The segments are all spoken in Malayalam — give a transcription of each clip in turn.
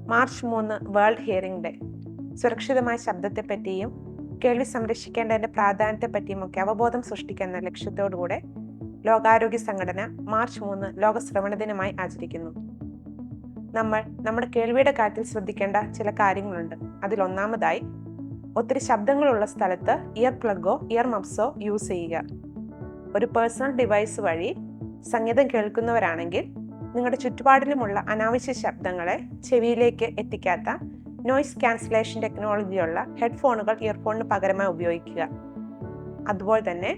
March 3 world hearing day. സുരക്ഷിതമായ ശബ്ദത്തെപ്പറ്റിയും കേൾവി സംരക്ഷിക്കേണ്ടതിൻ്റെ പ്രാധാന്യത്തെപ്പറ്റിയുമൊക്കെ അവബോധം സൃഷ്ടിക്കുന്ന ലക്ഷ്യത്തോടുകൂടെ ലോകാരോഗ്യ സംഘടന മാർച്ച് 3 ലോക ശ്രവണ ദിനമായി ആചരിക്കുന്നു. നമ്മൾ നമ്മുടെ കേൾവിയുടെ കാര്യത്തിൽ ശ്രദ്ധിക്കേണ്ട ചില കാര്യങ്ങളുണ്ട്. അതിലൊന്നാമതായി, ഒത്തിരി ശബ്ദങ്ങളുള്ള സ്ഥലത്ത് ഇയർ പ്ലഗോ ഇയർ മഫ്സോ യൂസ് ചെയ്യുക. ഒരു പേഴ്സണൽ ഡിവൈസ് വഴി സംഗീതം കേൾക്കുന്നവരാണെങ്കിൽ നിങ്ങളുടെ ചുറ്റുപാടിലുമുള്ള അനാവശ്യ ശബ്ദങ്ങളെ ചെവിയിലേക്ക് എത്തിക്കാത്ത നോയ്സ് ക്യാൻസലേഷൻ ടെക്നോളജിയുള്ള ഹെഡ്ഫോണുകൾ ഇയർഫോണിന് പകരമായി ഉപയോഗിക്കുക. അതുപോലെ തന്നെ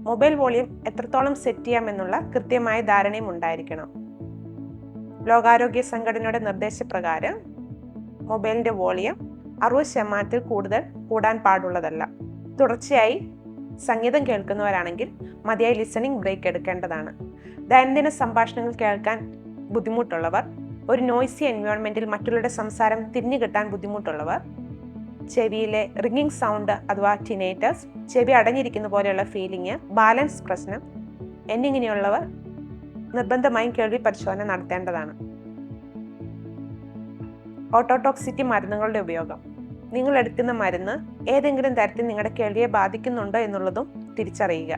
മൊബൈൽ വോളിയം എത്രത്തോളം സെറ്റ് ചെയ്യാമെന്നുള്ള കൃത്യമായ ധാരണയും ഉണ്ടായിരിക്കണം. ലോകാരോഗ്യ സംഘടനയുടെ നിർദ്ദേശപ്രകാരം മൊബൈലിൻ്റെ വോളിയം 60% കൂടുതൽ കൂടാൻ പാടുള്ളതല്ല. തുടർച്ചയായി സംഗീതം കേൾക്കുന്നവരാണെങ്കിൽ മതിയായി ലിസണിംഗ് ബ്രേക്ക് എടുക്കേണ്ടതാണ്. ദൈനംദിന സംഭാഷണങ്ങൾ കേൾക്കാൻ ബുദ്ധിമുട്ടുള്ളവർ, ഒരു നോയ്സി എൻവയോൺമെൻറ്റിൽ മറ്റുള്ളവരുടെ സംസാരം തിരിഞ്ഞു കിട്ടാൻ ബുദ്ധിമുട്ടുള്ളവർ, ചെവിയിലെ റിംഗിങ് സൗണ്ട് അഥവാ ടിനേറ്റസ്, ചെവി അടഞ്ഞിരിക്കുന്ന പോലെയുള്ള ഫീലിംഗ്, ബാലൻസ് പ്രശ്നം എന്നിങ്ങനെയുള്ളവർ നിർബന്ധമായും കേൾവി പരിശോധന നടത്തേണ്ടതാണ്. ഓട്ടോടോക്സിറ്റി മരുന്നുകളുടെ ഉപയോഗം. നിങ്ങൾ എടുക്കുന്ന മരുന്ന് ഏതെങ്കിലും തരത്തിൽ നിങ്ങളുടെ കേൾവിയെ ബാധിക്കുന്നുണ്ടോ എന്നുള്ളതും തിരിച്ചറിയുക.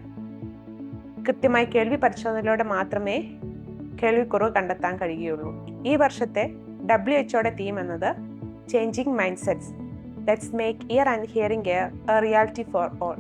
കൃത്യമായി കേൾവി പരിശോധനയിലൂടെ മാത്രമേ കേൾവിക്കുറവ് കണ്ടെത്താൻ കഴിയുകയുള്ളൂ. ഈ വർഷത്തെ WHO തീം എന്നത് changing mind sets. Let's make year and hearing A reality for all.